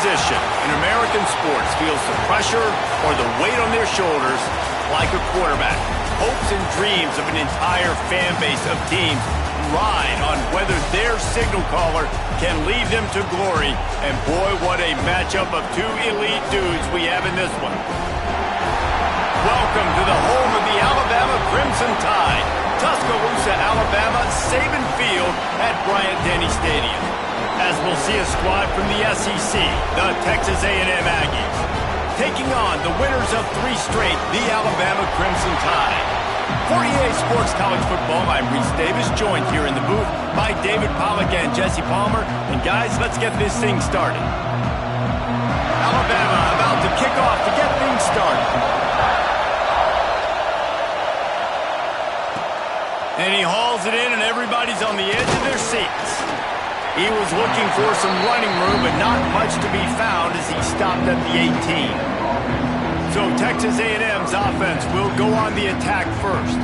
position in American sports feels the pressure or the weight on their shoulders like a quarterback. Hopes and dreams of an entire fan base of teams ride on whether their signal caller can lead them to glory. And boy, what a matchup of two elite dudes we have in this one. Welcome to the home of the Alabama Crimson Tide. Tuscaloosa, Alabama, Saban Field at Bryant-Denny Stadium. As we'll see a squad from the SEC, the Texas A&M Aggies, taking on the winners of 3 straight, the Alabama Crimson Tide. For EA Sports College Football, I'm Reese Davis, joined here in the booth by David Pollack and Jesse Palmer. And guys, let's get this thing started. Alabama about to kick off to get things started. And he hauls it in, and everybody's on the edge of their seats. He was looking for some running room, but not much to be found as he stopped at the 18. So Texas A&M's offense will go on the attack first.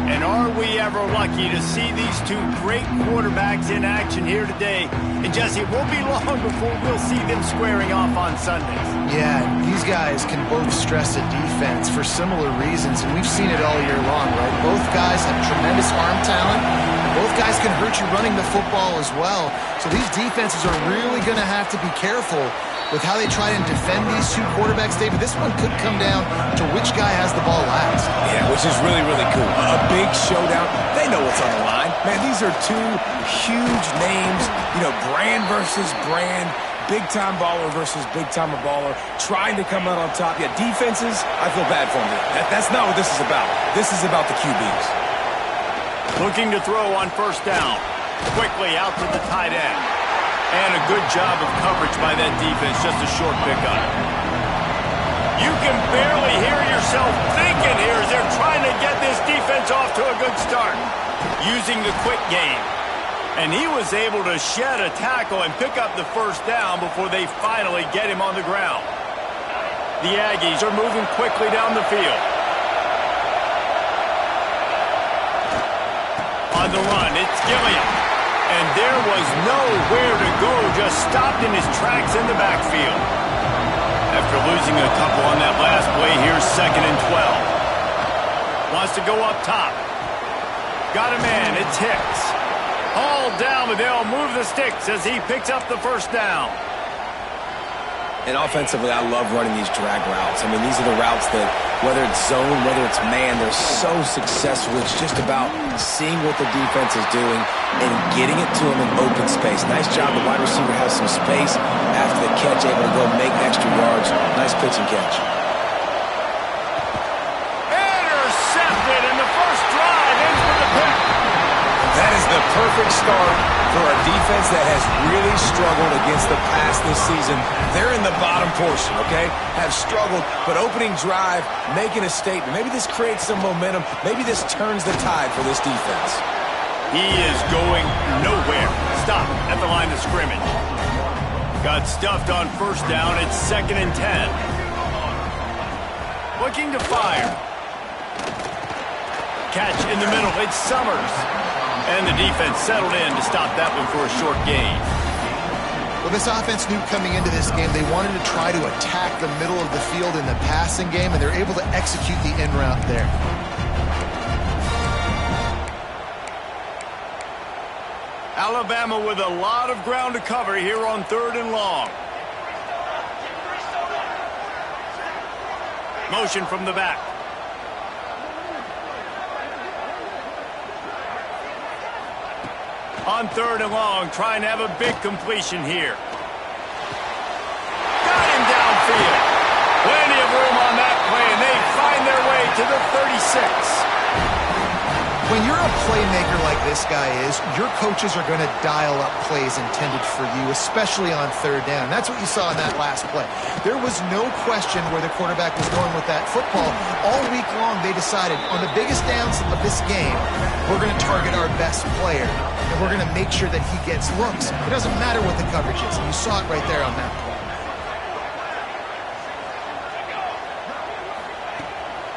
And are we ever lucky to see these two great quarterbacks in action here today? And Jesse, it won't be long before we'll see them squaring off on Sundays. Yeah, these guys can both stress a defense for similar reasons, and we've seen it all year long, right? Both guys have tremendous arm talent. Both guys can hurt you running the football as well. So these defenses are really going to have to be careful with how they try and defend these two quarterbacks. David, this one could come down to which guy has the ball last. Yeah, which is really, really cool. A big showdown. They know what's on the line. Man, these are two huge names. You know, brand versus brand. Big-time baller versus big-timer baller. Trying to come out on top. Yeah, defenses, I feel bad for them. That's not what this is about. This is about the QBs. Looking to throw on first down. Quickly out to the tight end. And a good job of coverage by that defense. Just a short pickup. You can barely hear yourself thinking here as they're trying to get this defense off to a good start. Using the quick game. And he was able to shed a tackle and pick up the first down before they finally get him on the ground. The Aggies are moving quickly down the field. On the run, it's Gilliam. And there was nowhere to go, just stopped in his tracks in the backfield. After losing a couple on that last play, here's 2nd and 12. Wants to go up top. Got a man, it's Hicks. Hauled down, but they'll move the sticks as he picks up the first down. And offensively, I love running these drag routes. I mean, these are the routes that, whether it's zone, whether it's man, they're so successful. It's just about seeing what the defense is doing and getting it to him in open space. Nice job. The wide receiver has some space after the catch, able to go make extra yards. Nice pitch and catch. Intercepted, and the first drive ends with a pick. That is the perfect start for a defense that has really struggled against the pass this season. They're in the bottom portion, okay? Have struggled, but opening drive, making a statement. Maybe this creates some momentum. Maybe this turns the tide for this defense. He is going nowhere. Stop at the line of scrimmage. Got stuffed on first down. It's 2nd and 10. Looking to fire. Catch in the middle. It's Summers. And the defense settled in to stop that one for a short gain. Well, this offense knew coming into this game they wanted to try to attack the middle of the field in the passing game, and they're able to execute the in route there. Alabama with a lot of ground to cover here on 3rd and long. Motion from the back. On 3rd and long, trying to have a big completion here. Got him downfield. Plenty of room on that play, and they find their way to the 36. When you're a playmaker like this guy is, your coaches are going to dial up plays intended for you, especially on 3rd down. That's what you saw in that last play. There was no question where the quarterback was going with that football. All week long, they decided on the biggest downs of this game, we're going to target our best player, and we're going to make sure that he gets looks. It doesn't matter what the coverage is, and you saw it right there on that play.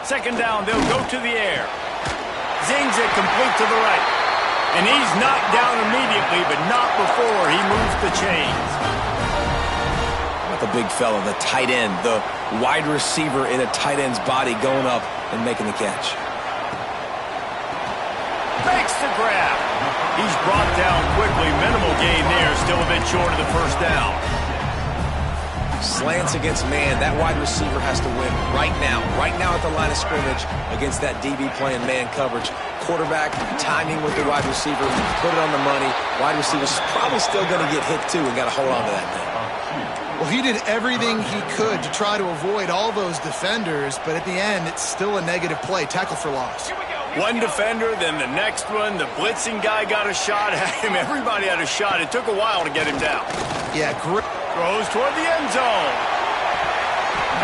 Second down, they'll go to the air. Zings it complete to the right. And he's knocked down immediately, but not before he moves the chains. the big fella, the tight end, the wide receiver in a tight end's body going up and making the catch. Makes the grab. He's brought down quickly. Minimal gain there. Still a bit short of the first down. Slants against man. That wide receiver has to win right now at the line of scrimmage against that DB playing man coverage. Quarterback, timing with the wide receiver, put it on the money. Wide receiver's probably still going to get hit too and got to hold on to that thing. Well, he did everything he could to try to avoid all those defenders, but at the end, it's still a negative play. Tackle for loss. One defender, then the next one. The blitzing guy got a shot at him. Everybody had a shot. It took a while to get him down. Yeah, great. Throws toward the end zone.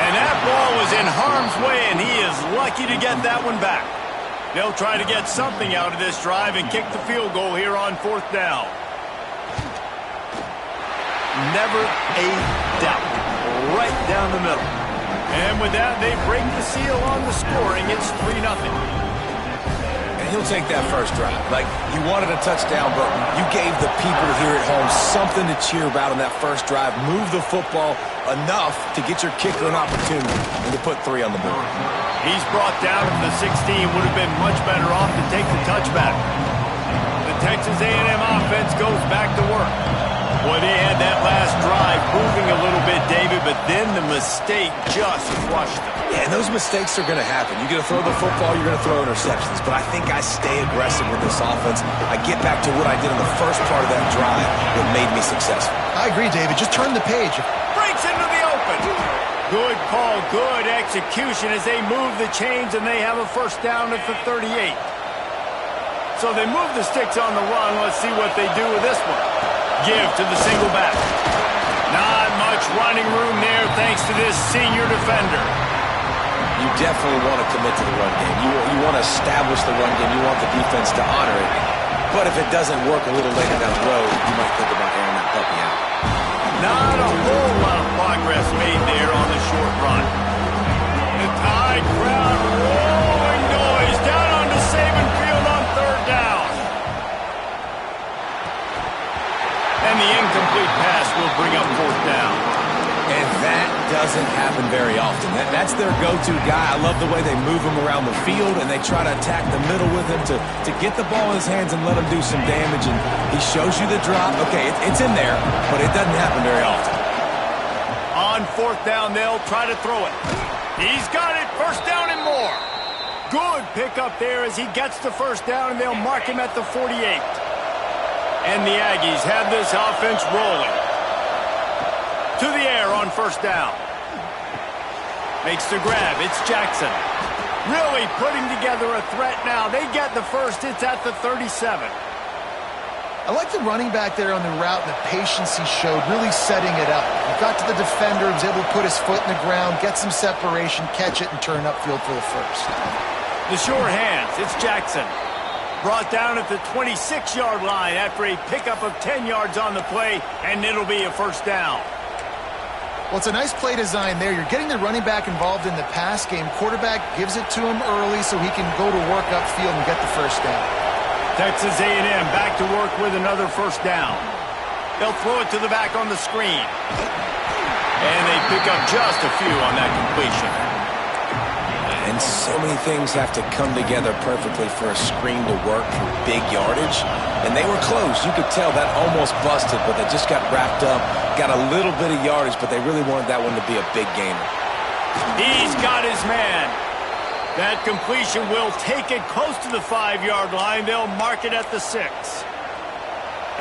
And that ball was in harm's way, and he is lucky to get that one back. They'll try to get something out of this drive and kick the field goal here on 4th down. Never a doubt. Right down the middle. And with that, they break the seal on the scoring. It's 3-0. And he'll take that first drive. Like, you wanted a touchdown, but you gave the people here at home something to cheer about on that first drive. Move the football enough to get your kicker an opportunity and to put 3 on the board. He's brought down to the 16. Would have been much better off to take the touchback. The Texas A&M offense goes back to work. Boy, they had that last drive moving a little bit, David, but then the mistake just crushed them. Yeah, and those mistakes are going to happen. You're going to throw the football, you're going to throw interceptions. But I think I stay aggressive with this offense. I get back to what I did in the first part of that drive that made me successful. I agree, David. Just turn the page. Breaks into the open. Good call, good execution as they move the chains, and they have a first down at the 38. So they move the sticks on the run. Let's see what they do with this one. Give to the single back. Not much running room there thanks to this senior defender. You definitely want to commit to the run game. You want to establish the run game. You want the defense to honor it. But if it doesn't work a little later down the road, you might think about airing that puppy out. Not a whole lot of progress made there on the short run. The Tide crowd rolling noise down onto Saban Field on 3rd down. And the incomplete pass will bring up 4th down. And that doesn't happen very often. That's their go-to guy. I love the way they move him around the field, and they try to attack the middle with him to get the ball in his hands and let him do some damage. And he shows you the drop. Okay, it's in there, but it doesn't happen very often. On 4th down, they'll try to throw it. He's got it. First down and more. Good pickup there as he gets the first down, and they'll mark him at the 48. And the Aggies have this offense rolling. To the air on first down. Makes the grab. It's Jackson. Really putting together a threat now. They get the first. It's at the 37. I like the running back there on the route and the patience he showed, really setting it up. He got to the defender, was able to put his foot in the ground, get some separation, catch it, and turn upfield for the first. The sure hands. It's Jackson. Brought down at the 26-yard line after a pickup of 10 yards on the play, and it'll be a first down. Well, it's a nice play design there. You're getting the running back involved in the pass game. Quarterback gives it to him early so he can go to work upfield and get the first down. Texas A&M back to work with another first down. They'll throw it to the back on the screen. And they pick up just a few on that completion. And so many things have to come together perfectly for a screen to work for big yardage. And they were close. You could tell that almost busted, but they just got wrapped up, got a little bit of yardage, but they really wanted that one to be a big gainer. He's got his man. That completion will take it close to the 5-yard line. They'll mark it at the 6.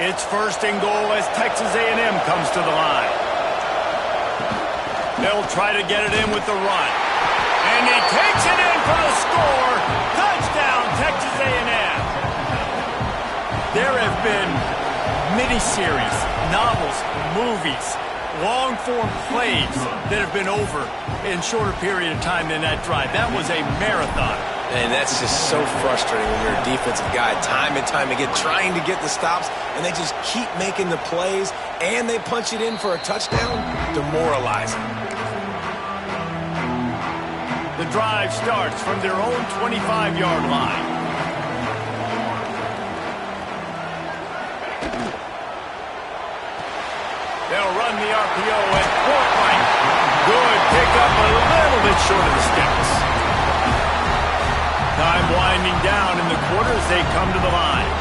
It's first and goal as Texas A&M comes to the line. They'll try to get it in with the run. And he takes it in for the score. Touchdown, Texas A&M. There have been miniseries, novels, movies, long-form plays that have been over in shorter period of time than that drive. That was a marathon. And that's just so frustrating when you're a defensive guy time and time again trying to get the stops, and they just keep making the plays, and they punch it in for a touchdown. Demoralizing. The drive starts from their own 25-yard line. They'll run the RPO and Fort Good pickup, a little bit short of the sticks. Time winding down in the quarter as they come to the line.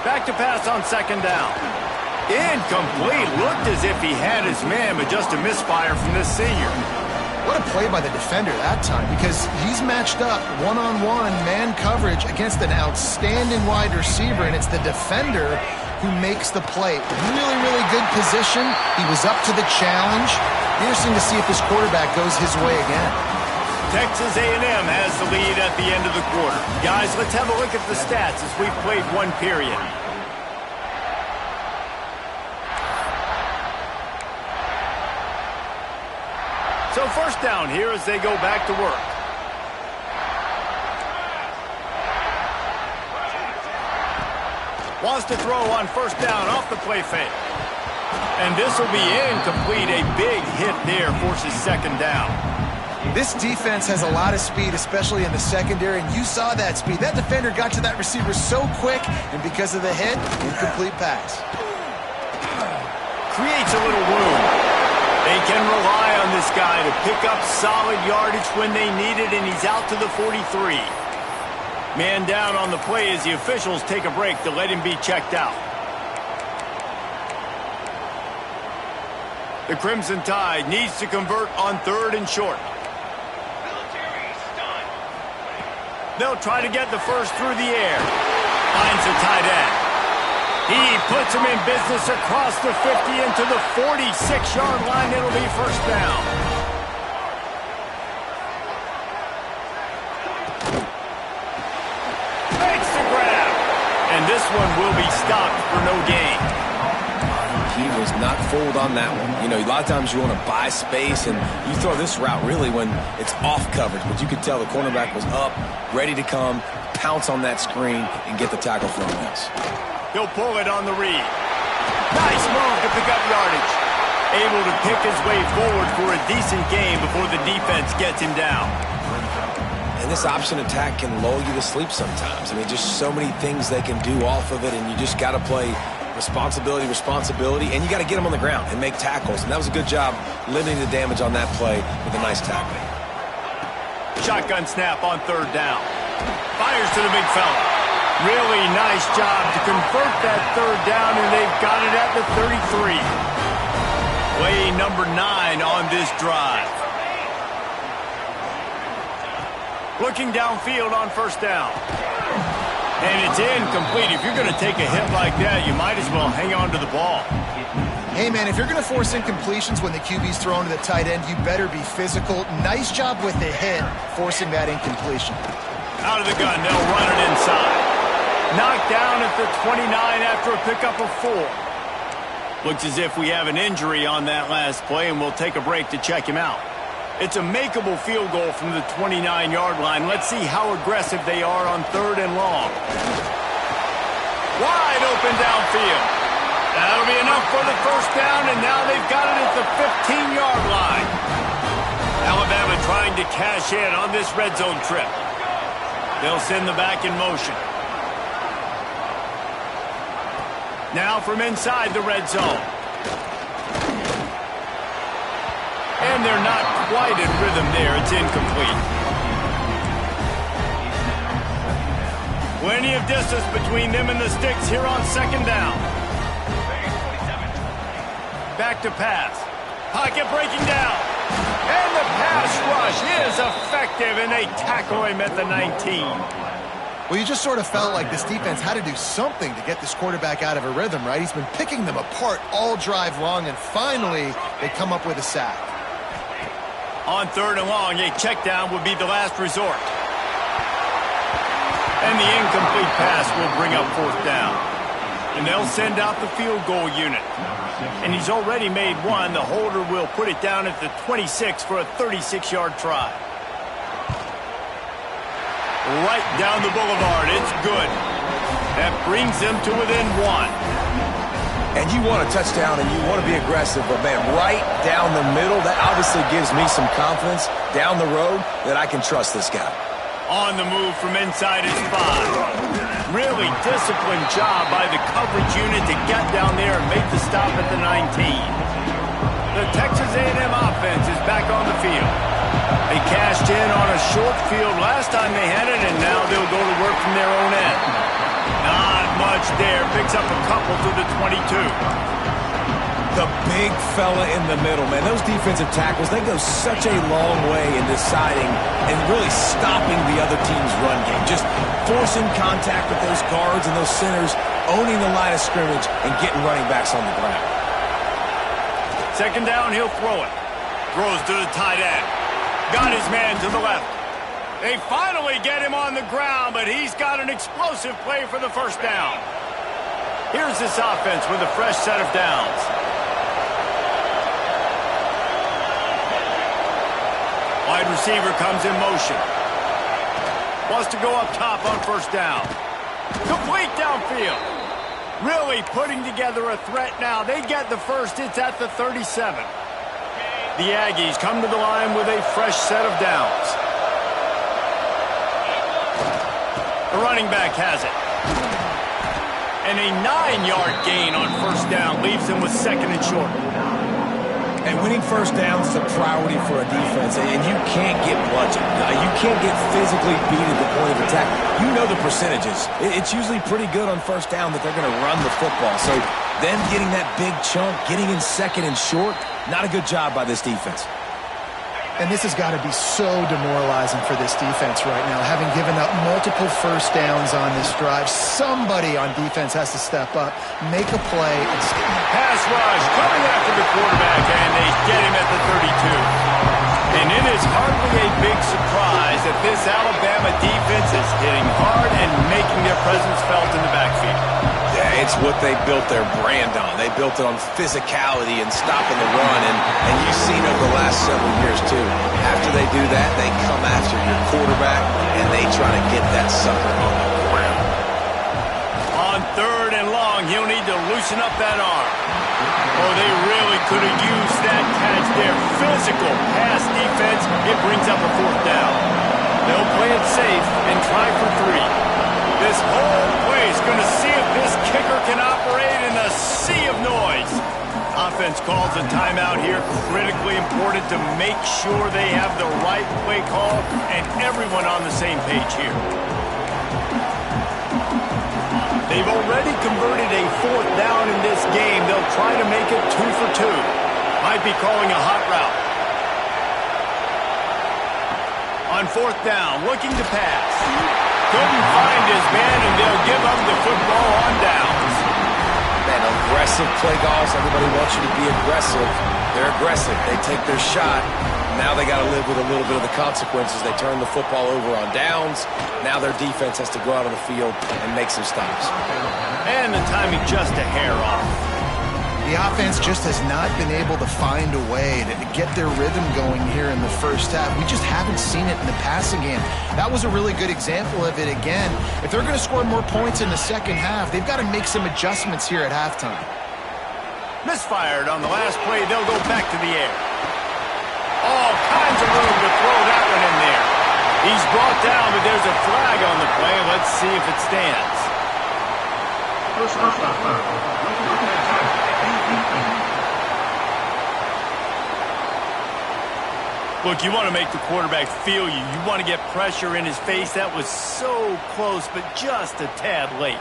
Back to pass on second down. Incomplete. Looked as if he had his man, but just a misfire from this senior. What a play by the defender that time, because he's matched up one-on-one man coverage against an outstanding wide receiver, and it's the defender who makes the play. Really, really good position. He was up to the challenge. Interesting to see if this quarterback goes his way again. Texas A&M has the lead at the end of the quarter. Guys, let's have a look at the stats as we've played one period. So first down here as they go back to work. Wants to throw on first down off the play fake. And this will be incomplete. A big hit there forces second down. This defense has a lot of speed, especially in the secondary, and you saw that speed. That defender got to that receiver so quick, and because of the hit, incomplete pass. Creates a little room. They can rely on this guy to pick up solid yardage when they need it, and he's out to the 43. Man down on the play as the officials take a break to let him be checked out. The Crimson Tide needs to convert on third and short. They'll try to get the first through the air. Finds the tight end. He puts him in business across the 50 into the 46-yard line. It'll be first down. Makes the grab. And this one will be stopped for no gain. He was not fooled on that one. You know, a lot of times you want to buy space, and you throw this route really when it's off coverage. But you could tell the cornerback was up, ready to come, pounce on that screen, and get the tackle from this. He'll pull it on the read. Nice move to pick up yardage. Able to pick his way forward for a decent gain before the defense gets him down. And this option attack can lull you to sleep sometimes. I mean, just so many things they can do off of it, and you just got to play responsibility, and you got to get them on the ground and make tackles. And that was a good job limiting the damage on that play with a nice tackle. Shotgun snap on third down. Fires to the big fella. Really nice job to convert that third down, and they've got it at the 33. Play number 9 on this drive. Looking downfield on first down. And it's incomplete. If you're going to take a hit like that, you might as well hang on to the ball. Hey, man, if you're going to force incompletions when the QB's thrown to the tight end, you better be physical. Nice job with the hit, forcing that incompletion. Out of the gun, they'll run it inside. Knocked down at the 29 after a pickup of 4. Looks as if we have an injury on that last play, and we'll take a break to check him out. It's a makeable field goal from the 29-yard line. Let's see how aggressive they are on third and long. Wide open downfield. That'll be enough for the first down, and now they've got it at the 15-yard line. Alabama trying to cash in on this red zone trip. They'll send the back in motion. Now from inside the red zone. And they're not quite in rhythm there. It's incomplete. Plenty of distance between them and the sticks here on second down. Back to pass. Pocket breaking down. And the pass rush is effective, and they tackle him at the 19. Well, you just sort of felt like this defense had to do something to get this quarterback out of a rhythm, right? He's been picking them apart all drive long, and finally they come up with a sack. On third and long, a check down would be the last resort. And the incomplete pass will bring up fourth down. And they'll send out the field goal unit. And he's already made one. The holder will put it down at the 26 for a 36-yard try. Right down the boulevard. It's good. That brings them to within 1. And you want a touchdown and you want to be aggressive, but, man, right down the middle, that obviously gives me some confidence down the road that I can trust this guy. On the move from inside his 5. Really disciplined job by the coverage unit to get down there and make the stop at the 19. The Texas A&M offense is back on the field. They cashed in on a short field last time they had it, and now they'll go to work from their own end. Not much there. Picks up a couple to the 22. The big fella in the middle, man. Those defensive tackles, they go such a long way in deciding and really stopping the other team's run game. Just forcing contact with those guards and those centers, owning the line of scrimmage, and getting running backs on the ground. Second down, he'll throw it. Throws to the tight end. Got his man to the left. They finally get him on the ground, but he's got an explosive play for the first down. Here's this offense with a fresh set of downs. Wide receiver comes in motion. Wants to go up top on first down. Complete downfield. Really putting together a threat now. They get the first. It's at the 37. The Aggies come to the line with a fresh set of downs. The running back has it. And a 9-yard gain on first down leaves them with second and short. And winning first down is a priority for a defense, and you can't get bludgeoned. You can't get physically beat at the point of attack. You know the percentages. It's usually pretty good on first down that they're going to run the football. So them getting that big chunk, getting in second and short, not a good job by this defense. And this has got to be so demoralizing for this defense right now, having given up multiple first downs on this drive. Somebody on defense has to step up, make a play. Pass rush coming after the quarterback, and they get him at the 32. And it is hardly a big surprise that this Alabama defense is hitting hard and making their presence felt in the backfield. Yeah, it's what they built their brand on. They built it on physicality and stopping the run, and you've seen over the last several years, too. After they do that, they come after your quarterback, and they try to get that sucker on the ground. On third and long, he'll need to loosen up that arm. Oh, they really could have used that catch there. Physical pass defense. It brings up a fourth down. They'll play it safe and try for 3. This whole play is going to see if this kicker can operate in a sea of noise. Offense calls a timeout here. Critically important to make sure they have the right play call and everyone on the same page here. They've already converted a fourth down in this game. They'll try to make it 2 for 2. Might be calling a hot route. On fourth down, looking to pass. Couldn't find his man, and they'll give up the football on downs. Man, aggressive play calls. Everybody wants you to be aggressive. They're aggressive. They take their shot. Now they got to live with a little bit of the consequences. They turn the football over on downs. Now their defense has to go out on the field and make some stops. And the timing just a hair off. The offense just has not been able to find a way to get their rhythm going here in the first half. We just haven't seen it in the passing game. That was a really good example of it again. If they're going to score more points in the second half, they've got to make some adjustments here at halftime. Misfired on the last play. They'll go back to the air. All kinds of room to throw that one in there. He's brought down, but there's a flag on the play. Let's see if it stands. Look, you want to make the quarterback feel you. You want to get pressure in his face. That was so close, but just a tad late.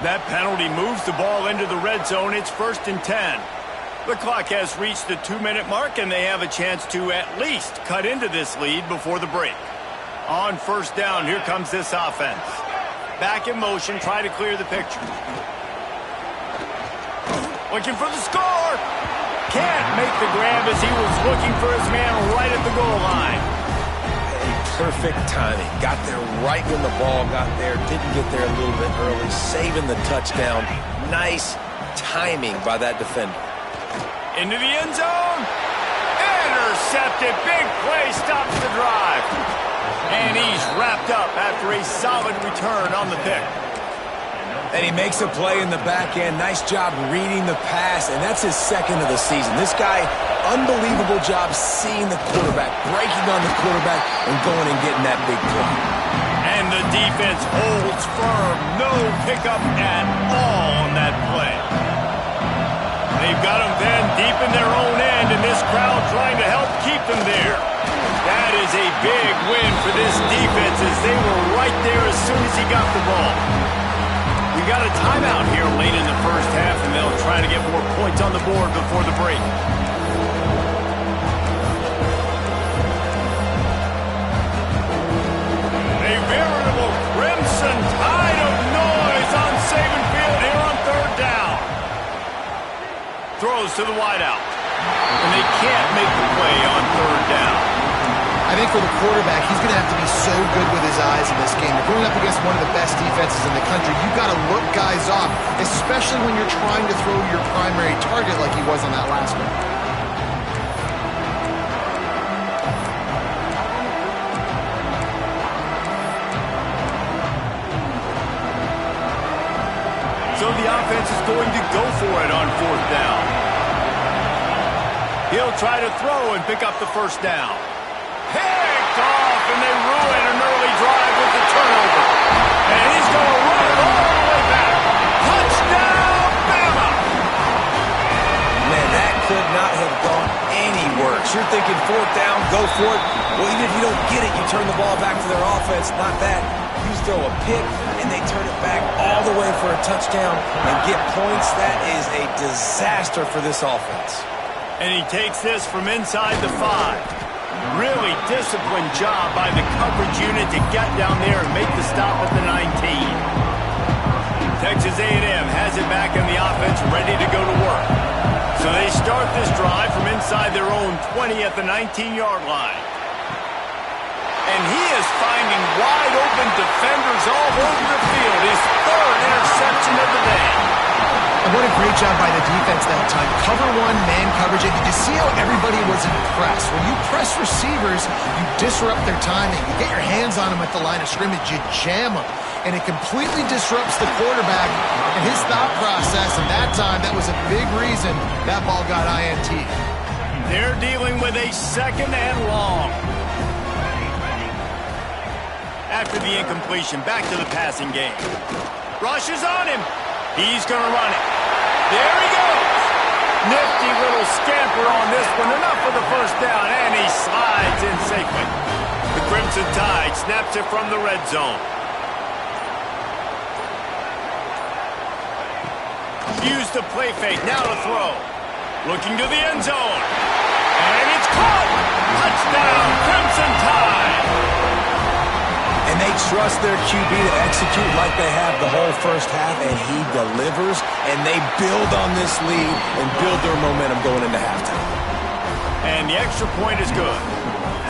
That penalty moves the ball into the red zone. It's 1st and 10. The clock has reached the 2-minute mark, and they have a chance to at least cut into this lead before the break. On first down, here comes this offense. Back in motion, try to clear the picture. Looking for the score. Can't make the grab as he was looking for his man right at the goal line. Perfect timing. Got there right when the ball got there. Didn't get there a little bit early. Saving the touchdown. Nice timing by that defender. Into the end zone. Intercepted. Big play stops the drive. And he's wrapped up after a solid return on the pick. And he makes a play in the back end. Nice job reading the pass, and that's his second of the season. This guy, unbelievable job seeing the quarterback, breaking on the quarterback, and going and getting that big play. And the defense holds firm. No pickup at all on that play. They've got them then deep in their own end, and this crowd trying to help keep them there. That is a big win for this defense as they were right there as soon as he got the ball. We got a timeout here late in the first half, and they'll try to get more points on the board before the break. A veritable crimson tide of noise on Saban Field here on third down. Throws to the wideout. And they can't make the play on third down. I think for the quarterback, he's going to have to be so good with his eyes in this game. You're going up against one of the best defenses in the country. You've got to look guys off, especially when you're trying to throw your primary target like he was on that last one. So the offense is going to go for it on fourth down. He'll try to throw and pick up the first down. Picked off, and they ruin an early drive with the turnover. And he's going to run it all the way back. Touchdown, Bama! Man, that could not have gone any worse. You're thinking fourth down, go for it. Well, even if you don't get it, you turn the ball back to their offense. Not that. You throw a pick, and they turn it back all the way for a touchdown and get points. That is a disaster for this offense. And he takes this from inside the 5. Really disciplined job by the coverage unit to get down there and make the stop at the 19. Texas A&M has it back in the offense, ready to go to work. So they start this drive from inside their own 20 at the 19-yard line. And he is finding wide-open defenders all over the field. His third interception of the day. And what a great job by the defense that time. Cover one, man coverage. And did you see how everybody was impressed? When you press receivers, you disrupt their timing. You get your hands on them at the line of scrimmage. You jam them. And it completely disrupts the quarterback and his thought process. And that time, that was a big reason that ball got INT. They're dealing with a second and long. After the incompletion, back to the passing game. Rush is on him. He's going to run it. There he goes. Nifty little scamper on this one. Enough for the first down, and he slides in safely. The Crimson Tide snaps it from the red zone. Used the play fake. Now to throw. Looking to the end zone. And it's caught. Touchdown, Crimson Tide. And they trust their QB to execute like they have the whole first half, and he delivers, and they build on this lead and build their momentum going into halftime. And the extra point is good.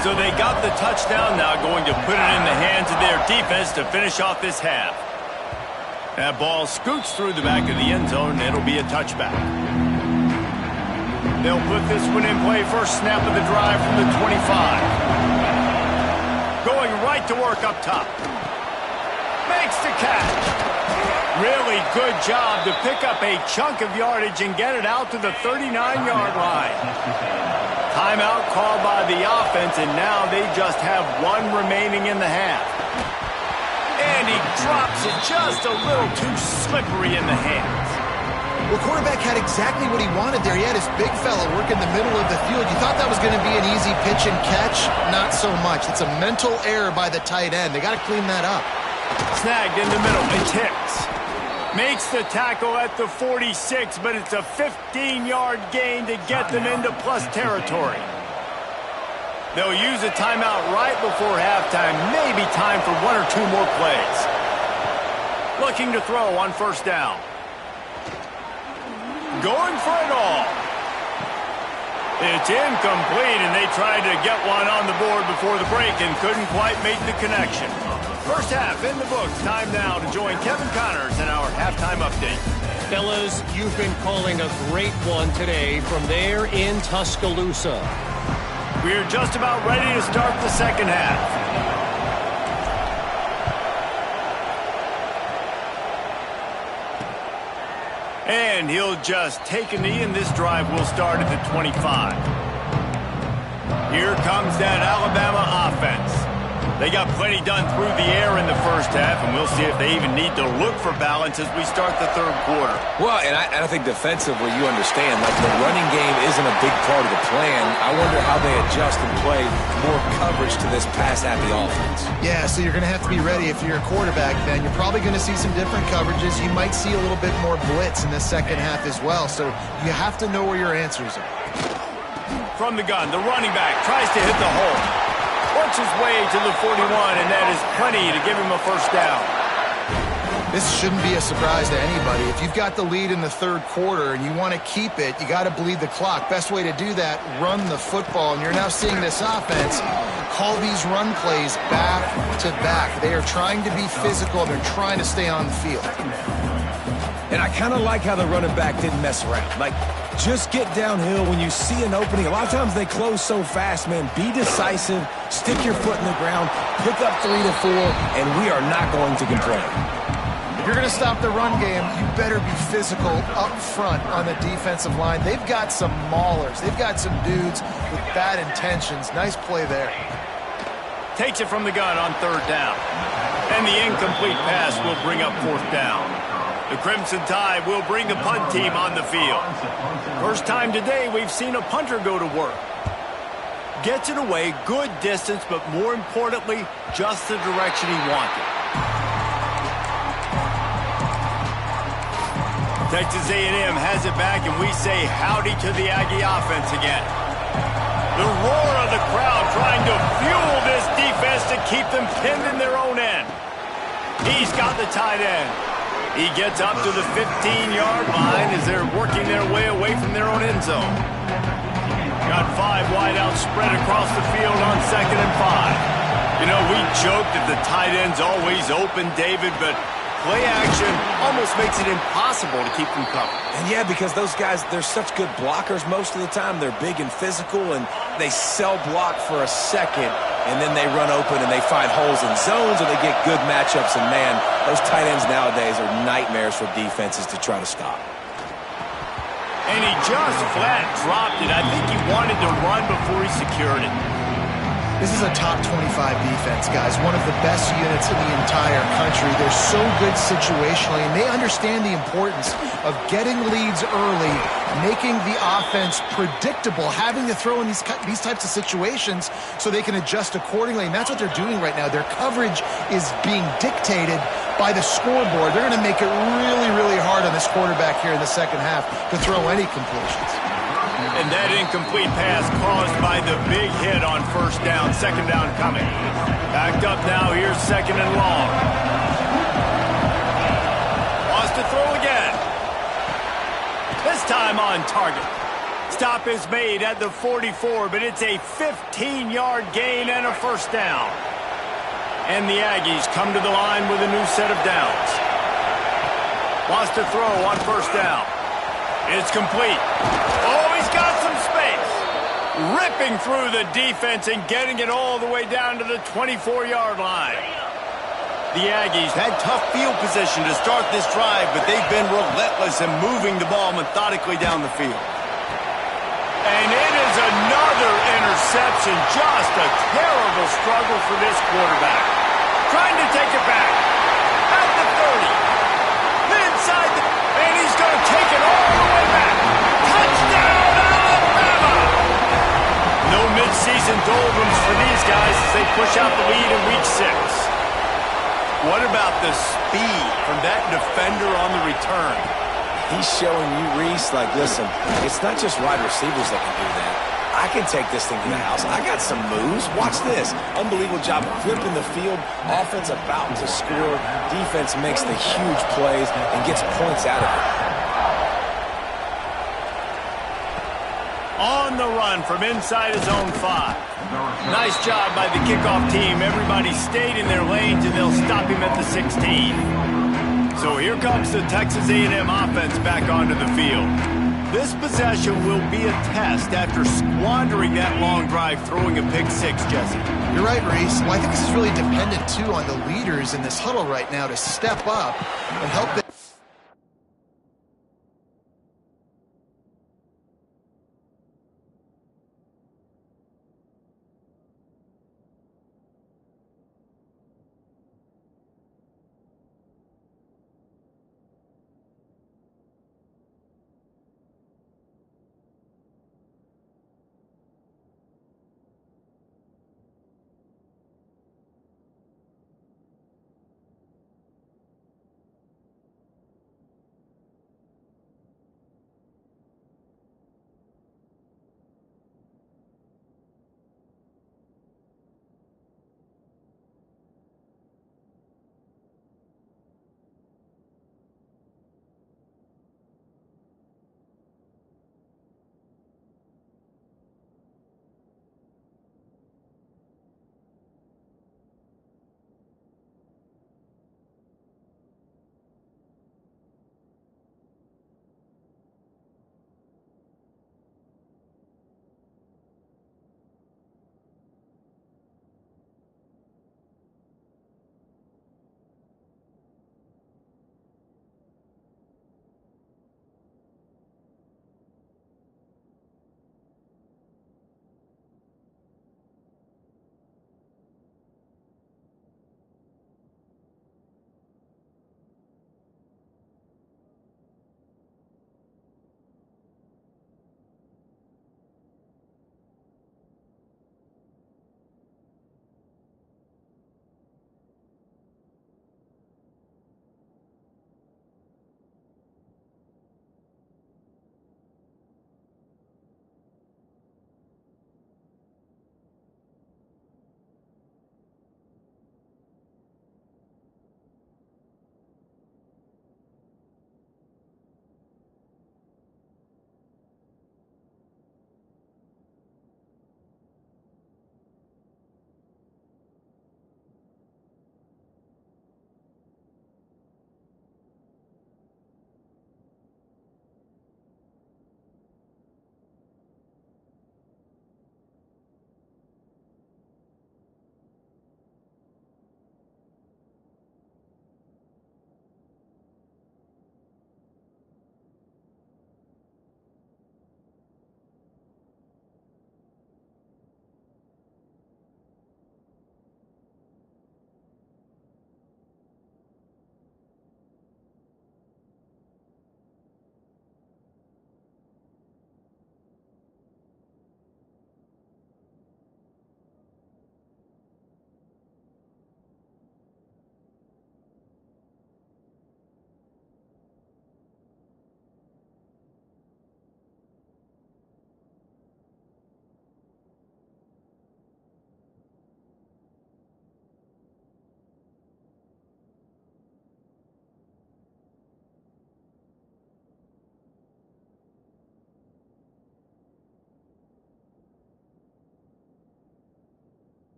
So they got the touchdown, now going to put it in the hands of their defense to finish off this half. That ball scoots through the back of the end zone, and it'll be a touchback. They'll put this one in play first snap of the drive from the 25. Going right to work up top. Makes the catch. Really good job to pick up a chunk of yardage and get it out to the 39-yard line. Timeout called by the offense, and now they just have one remaining in the half. And he drops it just a little too slippery in the hands. Well, quarterback had exactly what he wanted there. He had his big fella work in the middle of the field. You thought that was going to be an easy pitch and catch? Not so much. It's a mental error by the tight end. They got to clean that up. Snagged in the middle. It's Hicks. Makes the tackle at the 46, but it's a 15-yard gain to get them into plus territory. They'll use a timeout right before halftime. Maybe time for one or two more plays. Looking to throw on first down. Going for it all. It's incomplete, and they tried to get one on the board before the break and couldn't quite make the connection. First half in the books. Time now to join Kevin Connors in our halftime update. Fellas, you've been calling a great one today from there in Tuscaloosa. We're just about ready to start the second half. And he'll just take a knee, and this drive will start at the 25. Here comes that Alabama offense. They got plenty done through the air in the first half, and we'll see if they even need to look for balance as we start the third quarter. Well, and I think defensively you understand, like the running game isn't a big part of the plan. I wonder how they adjust and play more coverage to this pass-happy offense. Yeah, so you're going to have to be ready if you're a quarterback, then. You're probably going to see some different coverages. You might see a little bit more blitz in the second half as well, so you have to know where your answers are. From the gun, the running back tries to hit the hole. Works his way to the 41, and that is plenty to give him a first down. This shouldn't be a surprise to anybody. If you've got the lead in the third quarter and you want to keep it, you got to bleed the clock. Best way to do that, run the football. And you're now seeing this offense call these run plays back to back. They are trying to be physical, and they're trying to stay on the field. And I kind of like how the running back didn't mess around. Like, just get downhill when you see an opening. A lot of times they close so fast, man. Be decisive, stick your foot in the ground, pick up 3 to 4, and we are not going to complain. If you're going to stop the run game, you better be physical up front on the defensive line. They've got some maulers. They've got some dudes with bad intentions. Nice play there. Takes it from the gun on third down. And the incomplete pass will bring up fourth down. The Crimson Tide will bring the punt team on the field. First time today we've seen a punter go to work. Gets it away, good distance, but more importantly, just the direction he wanted. Texas A&M has it back, and we say howdy to the Aggie offense again. The roar of the crowd trying to fuel this defense to keep them pinned in their own end. He's got the tight end. He gets up to the 15-yard line as they're working their way away from their own end zone. Got 5 wideouts spread across the field on 2nd and 5. You know, we joke that the tight end's always open, David, but play action almost makes it impossible to keep them covered. And yeah, because those guys, they're such good blockers most of the time. They're big and physical, and they sell block for a second, and then they run open and they find holes in zones, or they get good matchups. And man, those tight ends nowadays are nightmares for defenses to try to stop. And he just flat dropped it. I think he wanted to run before he secured it. This is a top 25 defense, guys. One of the best units in the entire country. They're so good situationally, and they understand the importance of getting leads early, making the offense predictable, having to throw in these types of situations so they can adjust accordingly. And that's what they're doing right now. Their coverage is being dictated by the scoreboard. They're going to make it really, really hard on this quarterback here in the second half to throw any completions. And that incomplete pass caused by the big hit on first down. Second down coming. Backed up now. Here's 2nd and long. Wants to throw again. This time on target. Stop is made at the 44, but it's a 15-yard gain and a first down. And the Aggies come to the line with a new set of downs. Wants to throw on first down. It's complete. Oh, he's got some space. Ripping through the defense and getting it all the way down to the 24-yard line. The Aggies had tough field position to start this drive, but they've been relentless in moving the ball methodically down the field. And it is another interception. Just a terrible struggle for this quarterback. Trying to take it back. At the 30. Inside the... And he's going to take it all the way back. Touchdown, Alabama! No midseason doldrums for these guys as they push out the lead in Week 6. What about the speed from that defender on the return? He's showing you, Reese, like, listen, it's not just wide receivers that can do that. I can take this thing to the house. I got some moves. Watch this. Unbelievable job flipping the field. Offense about to score. Defense makes the huge plays and gets points out of it. On the run from inside his own 5. Nice job by the kickoff team. Everybody stayed in their lanes, and they'll stop him at the 16. So here comes the Texas A&M offense back onto the field. This possession will be a test after squandering that long drive, throwing a pick 6, Jesse. You're right, Reese. Well, I think this is really dependent, too, on the leaders in this huddle right now to step up and help them.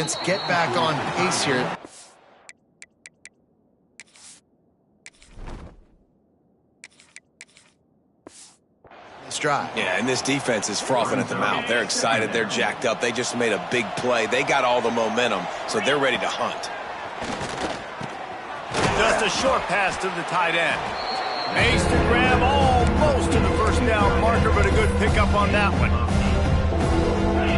offense get back on pace here. Drive. Yeah, and this defense is frothing at the mouth. They're excited. They're jacked up. They just made a big play. They got all the momentum, so they're ready to hunt. Just a short pass to the tight end. Makes the grab almost to the first down marker, but a good pickup on that one.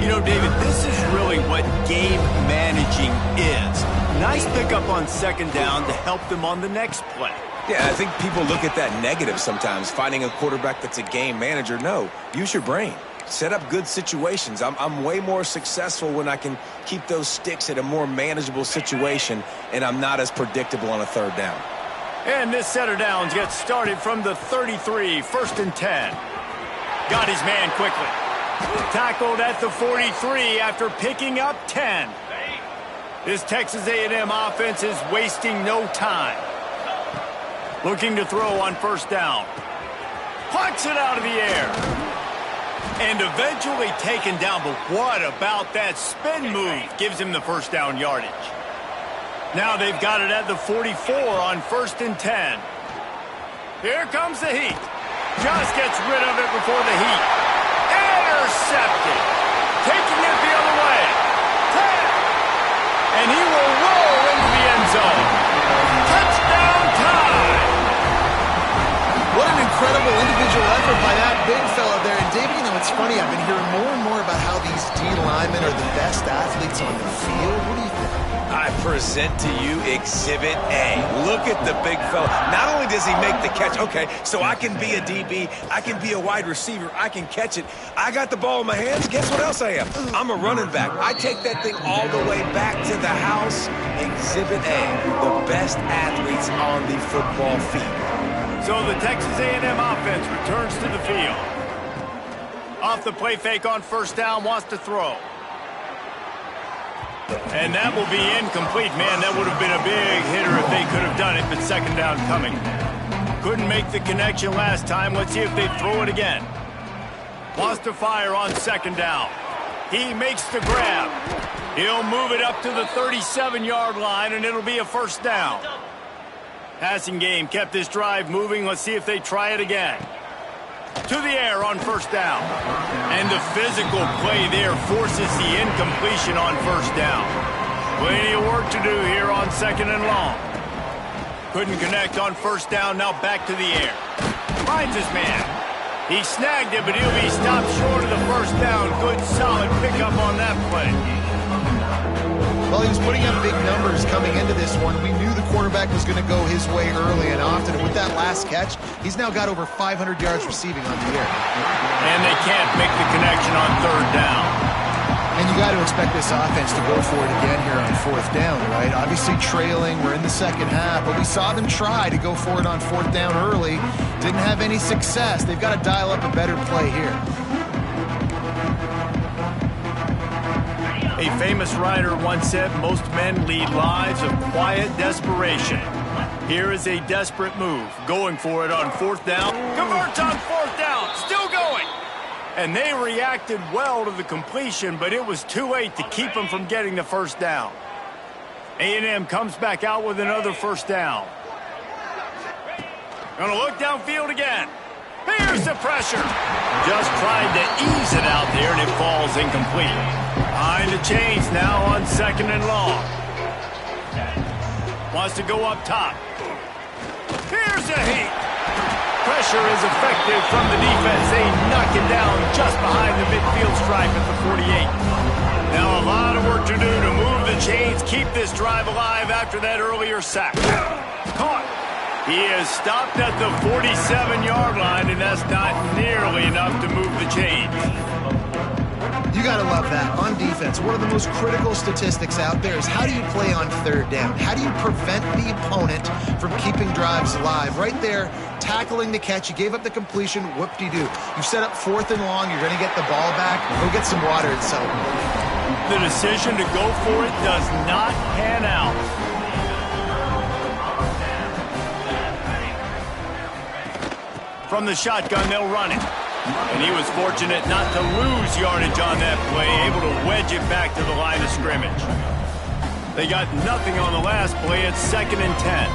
You know, David, this is really what game managing is. Nice pickup on second down to help them on the next play. Yeah, I think people look at that negative sometimes, finding a quarterback that's a game manager. No, use your brain. Set up good situations. I'm way more successful when I can keep those sticks at a more manageable situation, and I'm not as predictable on a third down. And this set of downs gets started from the 33, 1st and 10. Got his man quickly. Tackled at the 43 after picking up 10. This Texas A&M offense is wasting no time. Looking to throw on first down. Plucks it out of the air. And eventually taken down, but what about that spin move? Gives him the first down yardage. Now they've got it at the 44 on 1st and 10. Here comes the heat. Just gets rid of it before the heat. Intercepted. Taking it the other way. 10. And he will roll into the end zone. Touchdown time. What an incredible individual effort by that big fella there. And David, you know, it's funny. I've been hearing more and more about how these D linemen are the best athletes on the field. What do you think? I present to you Exhibit A. Look at the big fella. Not only does he make the catch, okay, so I can be a DB, I can be a wide receiver, I can catch it. I got the ball in my hands. Guess what else I am? I'm a running back. I take that thing all the way back to the house. Exhibit A, the best athletes on the football field. So the Texas A&M offense returns to the field. Off the play fake on first down, wants to throw. And that will be incomplete. Man, that would have been a big hitter if they could have done it, but second down coming. Couldn't make the connection last time. Let's see if they throw it again. Wants to fire on second down. He makes the grab. He'll move it up to the 37-yard line, and it'll be a first down. Passing game kept this drive moving. Let's see if they try it again. To the air on first down. And the physical play there forces the incompletion on first down. Plenty of work to do here on second and long. Couldn't connect on first down. Now back to the air. Finds his man. He snagged it, but he'll be stopped short of the first down. Good, solid pickup on that play. Well, he was putting up big numbers coming into this one. We knew the quarterback was going to go his way early and often. And with that last catch, he's now got over 500 yards receiving on the year. And they can't make the connection on third down. And you got to expect this offense to go for it again here on fourth down, right? Obviously trailing, we're in the second half, but we saw them try to go for it on fourth down early. Didn't have any success. They've got to dial up a better play here. A famous writer once said, most men lead lives of quiet desperation. Here is a desperate move. Going for it on fourth down. Converts on fourth down. Still going. And they reacted well to the completion, but it was too late to keep them from getting the first down. A&M comes back out with another first down. Gonna look downfield again. Here's the pressure. Just tried to ease it out there, and it falls incomplete. Behind the chains now on second and long. Wants to go up top. Here's a heat. Pressure is effective from the defense. They knock it down just behind the midfield stripe at the 48. Now a lot of work to do to move the chains, keep this drive alive after that earlier sack. Caught. He is stopped at the 47-yard line, and that's not nearly enough to move the chains. You got to love that. On defense, one of the most critical statistics out there is how do you play on third down? How do you prevent the opponent from keeping drives alive? Right there, tackling the catch. You gave up the completion. Whoop-de-doo. You set up fourth and long. You're going to get the ball back. Go get some water and celebrate. The decision to go for it does not pan out. From the shotgun, they'll run it. And he was fortunate not to lose yardage on that play, able to wedge it back to the line of scrimmage. They got nothing on the last play. It's 2nd and 10.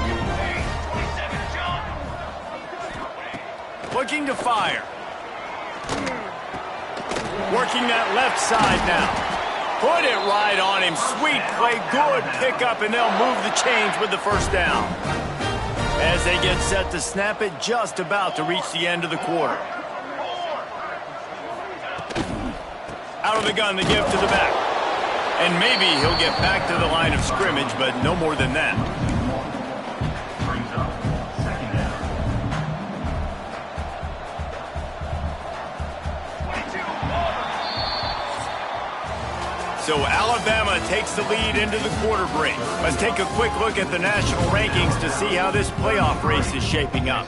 Looking to fire. Working that left side now. Put it right on him. Sweet play. Good pickup, and they'll move the chains with the first down. As they get set to snap it, just about to reach the end of the quarter. Out of the gun, they give to the back. And maybe he'll get back to the line of scrimmage, but no more than that. So Alabama takes the lead into the quarter break. Let's take a quick look at the national rankings to see how this playoff race is shaping up.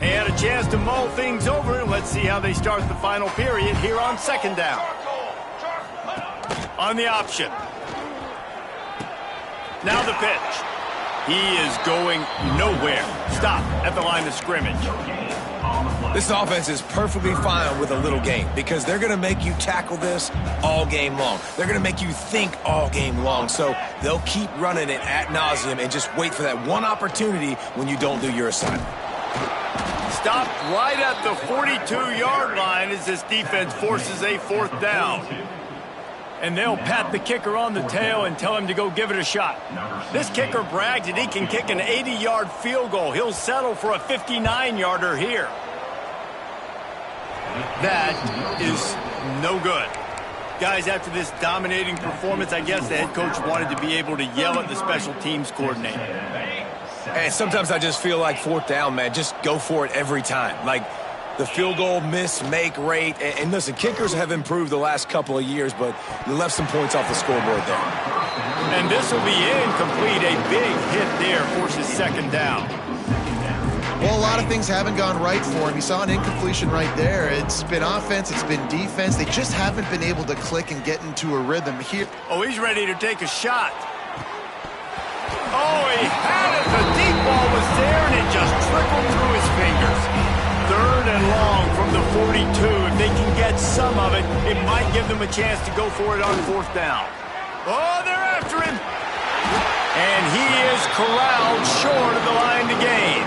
And a chance to mull things over. Let's see how they start the final period here on 2nd down. On the option. Now the pitch. He is going nowhere. Stop at the line of scrimmage. This offense is perfectly fine with a little game because they're going to make you tackle this all game long. They're going to make you think all game long. So they'll keep running it ad nauseum and just wait for that one opportunity when you don't do your assignment. Stopped right at the 42-yard line as this defense forces a 4th down. And they'll pat the kicker on the tail and tell him to go give it a shot. This kicker brags that he can kick an 80-yard field goal. He'll settle for a 59-yarder here. That is no good. Guys, after this dominating performance, I guess the head coach wanted to be able to yell at the special teams coordinator. And sometimes I just feel like 4th down, man, just go for it every time. Like the field goal miss-make rate. And listen, kickers have improved the last couple of years, but you left some points off the scoreboard there. And this will be incomplete. A big hit there forces 2nd down. Well, a lot of things haven't gone right for him. You saw an incompletion right there. It's been offense, it's been defense. They just haven't been able to click and get into a rhythm here. Oh, he's ready to take a shot. Oh, he had it. The deep ball was there, and it just trickled through his fingers. 3rd and long from the 42. If they can get some of it, it might give them a chance to go for it on 4th down. Oh, they're after him. And he is corralled short of the line to gain.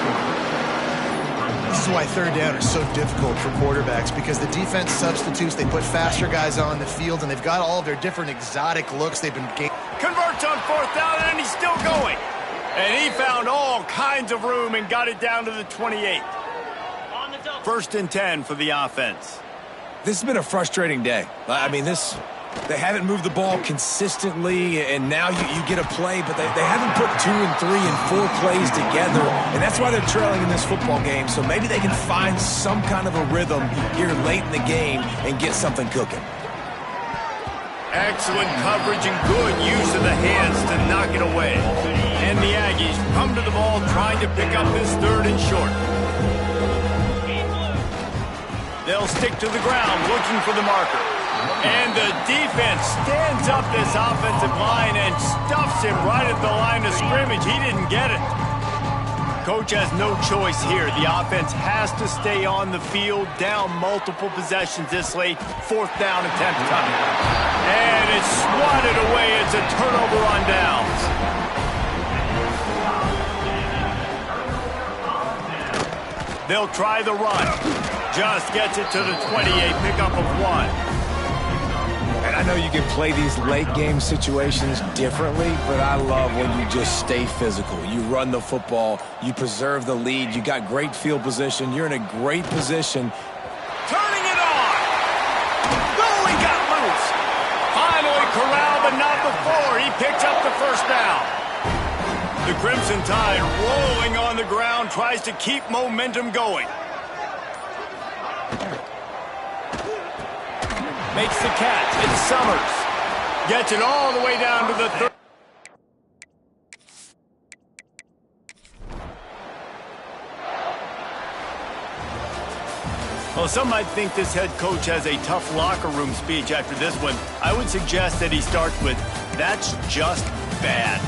This is why 3rd down is so difficult for quarterbacks, because the defense substitutes. They put faster guys on the field, and they've got all of their different exotic looks they've been getting. Converts on 4th down, and he's still going. And he found all kinds of room and got it down to the 28. 1st and 10 for the offense. This has been a frustrating day. I mean, they haven't moved the ball consistently, and now you get a play, but they haven't put 2 and 3 and 4 plays together, and that's why they're trailing in this football game. So maybe they can find some kind of a rhythm here late in the game and get something cooking. Excellent coverage and good use of the hands to knock it away. And the Aggies come to the ball trying to pick up this 3rd and short. They'll stick to the ground looking for the marker. And the defense stands up this offensive line and stuffs him right at the line of scrimmage. He didn't get it. Coach has no choice here. The offense has to stay on the field, down multiple possessions this late. 4th down attempt coming. And it's swatted away. It's a turnover on downs. They'll try the run. Just gets it to the 28, pickup of 1. And I know you can play these late game situations differently, but I love when you just stay physical. You run the football, you preserve the lead, you got great field position, you're in a great position. Turning it on! Oh, he got loose! Finally corralled, but not before. He picks up the 1st down. The Crimson Tide rolling on the ground, tries to keep momentum going. Makes the catch. It's Summers. Gets it all the way down to the 30. Well, some might think this head coach has a tough locker room speech after this one. I would suggest that he starts with, "That's just bad."